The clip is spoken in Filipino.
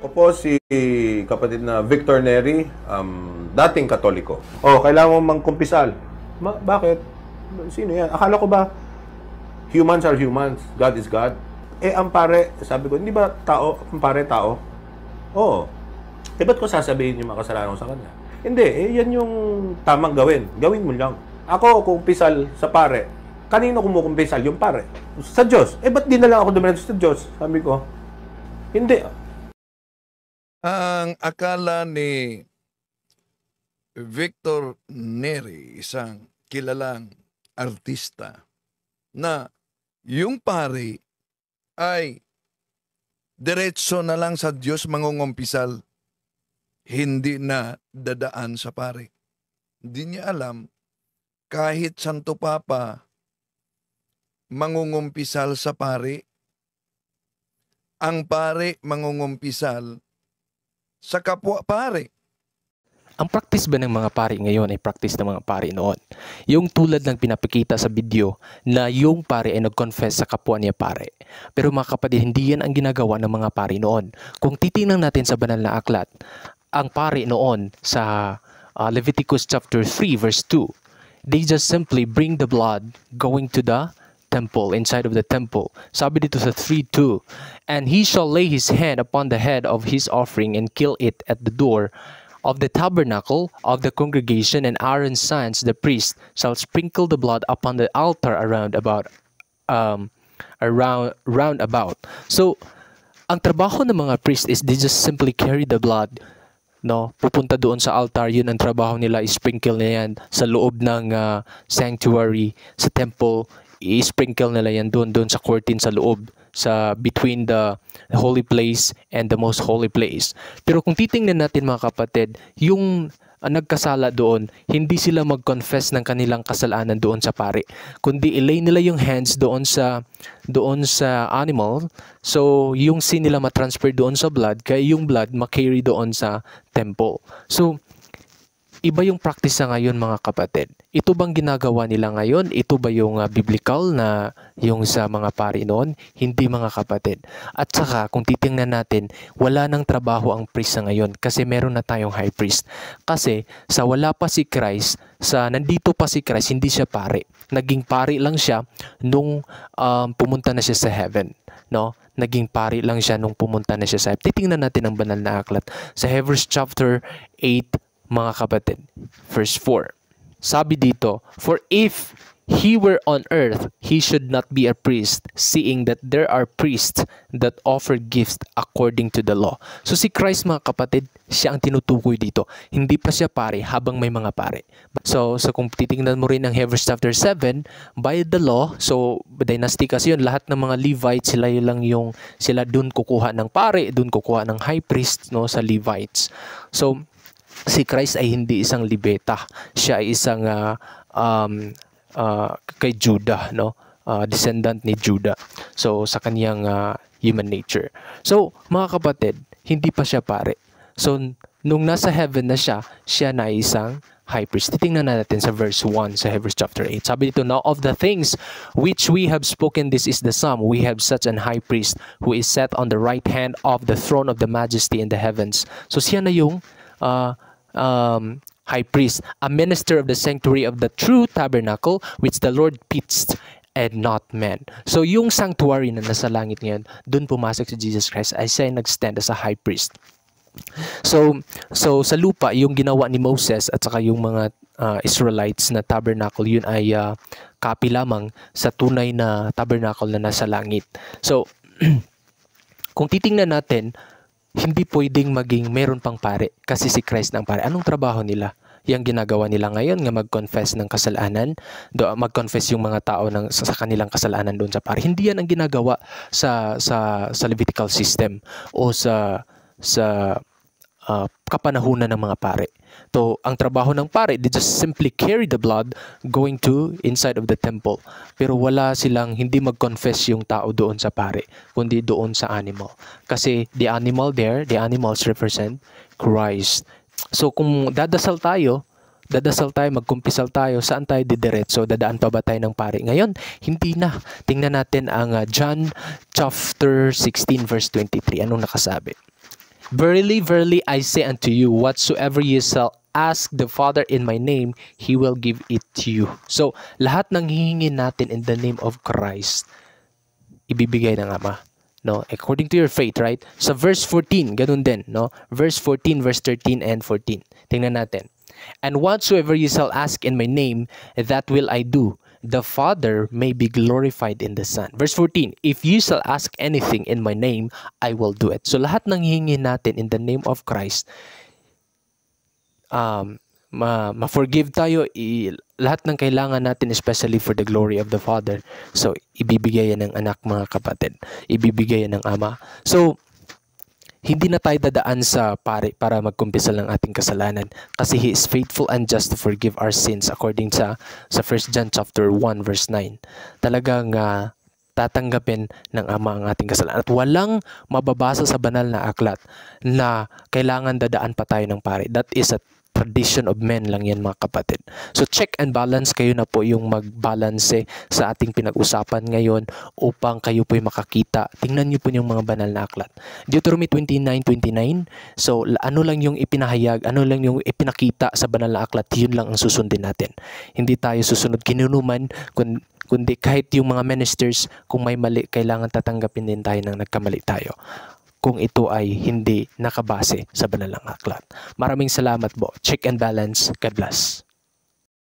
Ako po si kapatid na Victor Neri, dating Katoliko. Oh, kailangan mo mangkumpisal. Bakit? Sino yan? Akala ko ba humans are humans, God is God? Eh, ang pare, sabi ko, hindi ba tao, ang pare tao? Oo. Eh, ba't ko sasabihin yung mga kasalanan ko sa kanya? Hindi, eh, yan yung tamang gawin. Gawin mo lang. Ako, kumpisal sa pare. Kanino kumukumpisal? Yung pare. Sa Diyos. Eh, ba't di na lang ako dumiretso sa Diyos? Sabi ko, hindi. Ang akala ni Victor Neri, isang kilalang artista, na yung pari ay diretso na lang sa Diyos mangungumpisal, hindi na dadaan sa pari. Hindi niya alam, kahit Santo Papa mangungumpisal sa pari, ang pari mangungumpisal sa kapwa pare. Ang practice ba ng mga pari ngayon ay practice ng mga pari noon? Yung tulad ng pinapakita sa video na yung pari ay nag-confess sa kapwa niya pare. Pero mga kapatid, hindi yan ang ginagawa ng mga pari noon. Kung titingnan natin sa banal na aklat, ang pari noon sa Leviticus chapter 3 verse 2, they just simply bring the blood going to the temple, inside of the temple. Sabi dito sa 3:2, and he shall lay his hand upon the head of his offering and kill it at the door of the tabernacle of the congregation, and Aaron's sons, the priest, shall sprinkle the blood upon the altar round about. So, ang trabaho ng mga priest is they just simply carry the blood, no, pupunta doon sa altar. Yun ang trabaho nila, i-sprinkle na yan sa loob ng sanctuary, sa temple. I-sprinkle nila yan doon sa curtain sa loob, sa between the holy place and the most holy place. Pero kung titingnan natin mga kapatid, yung nagkasala doon, hindi sila mag-confess ng kanilang kasalanan doon sa pari, kundi ilay nila yung hands doon sa animal. So yung sin nila matransfer doon sa blood, kaya yung blood makarry doon sa temple. So iba yung practice sa ngayon mga kapatid. Ito bang ginagawa nila ngayon? Ito ba yung biblical na yung sa mga pari noon? Hindi mga kapatid. At saka kung titingnan natin, wala nang trabaho ang priest sa ngayon kasi meron na tayong high priest. Kasi sa wala pa si Christ, sa nandito pa si Christ, hindi siya pari. Naging pari lang siya nung pumunta na siya sa heaven. No? Naging pari lang siya nung pumunta na siya sa heaven. Titingnan natin ang banal na aklat. Sa Hebrews chapter 8, mga kapatid, verse 4. Sabi dito, for if he were on earth, he should not be a priest, seeing that there are priests that offer gifts according to the law. So si Christ mga kapatid, siya ang tinutukoy dito. Hindi pa siya pare habang may mga pare. So kung titingnan mo rin ang Hebrews chapter 7, by the law, so dynasty kasi yun, lahat ng mga Levites, sila dun kukuha ng pare, dun kukuha ng high priest, no, sa Levites. So si Christ ay hindi isang Libeta. Siya ay isang kay Judah, no? Descendant ni Judah. So sa kaniyang human nature. So mga kapatid, hindi pa siya pare. So nung nasa heaven na siya na isang high priest. Titingnan natin sa verse 1 sa Hebrews chapter 8. Sabi dito, now of the things which we have spoken, this is the sum. We have such an high priest who is set on the right hand of the throne of the majesty in the heavens. So siya na yung high priest, a minister of the sanctuary of the true tabernacle which the Lord pitched and not man. So yung sanctuary na nasa langit ngayon, dun pumasok si Jesus Christ ay siya nag-stand as a high priest. So sa lupa, yung ginawa ni Moses at saka yung mga Israelites na tabernacle, yun ay copy lamang sa tunay na tabernacle na nasa langit. So kung titingnan natin, hindi pwedeng maging meron pang pare kasi si Christ ng pare. Anong trabaho nila? Yang ginagawa nila ngayon nga mag-confess ng kasalanan, mag-confess yung mga tao sa kanilang kasalanan doon sa pare. Hindi yan ang ginagawa sa Levitical system o sa kapanahunan ng mga pare. So, ang trabaho ng pare, they just simply carry the blood going to inside of the temple. Pero wala silang, hindi mag-confess yung tao doon sa pare, kundi doon sa animal. Kasi the animals represent Christ. So, kung dadasal tayo, magkumpisal tayo, saan tayo didiretso? Dadaan pa ba tayo ng pare? Ngayon, hindi na. Tingnan natin ang John chapter 16 verse 23. Anong nakasabi? Verily, verily, I say unto you, whatsoever ye shall ask the Father in my name, He will give it to you. So, lahat ng hihingin natin in the name of Christ, ibibigay ng Ama. No, according to your faith, right? Sa verse 14, ganun din, no? Verse 14, verse 13 and 14. Tingnan natin. And whatsoever ye shall ask in my name, that will I do, the Father may be glorified in the Son. Verse 14, if you shall ask anything in my name, I will do it. So lahat ng hihingin natin in the name of Christ, ma-forgive tayo, lahat ng kailangan natin, especially for the glory of the Father. So ibibigay yan ng anak, mga kapatid. Ibibigay yan ng Ama. So hindi na tayo dadaan sa pare para magkumpisal ng ating kasalanan kasi He is faithful and just to forgive our sins according sa 1 John chapter 1 verse 9. Talagang tatanggapin ng Ama ang ating kasalanan. At walang mababasa sa banal na aklat na kailangan dadaan pa tayo ng pare. That is a tradition of men lang yan, mga kapatid. So check and balance, kayo na po yung magbalanse sa ating pinag-usapan ngayon upang kayo po'y makakita. Tingnan nyo po yung mga banal na aklat. Deuteronomy 29:29. So ano lang yung ipinahayag, ano lang yung ipinakita sa banal na aklat, yun lang ang susundin natin. Hindi tayo susunod kinunuman, kundi kahit yung mga ministers, kung may mali, kailangan tatanggapin din tayo ng nagkamali tayo kung ito ay hindi nakabase sa banal na aklat. Maraming salamat po. Check and balance. God bless.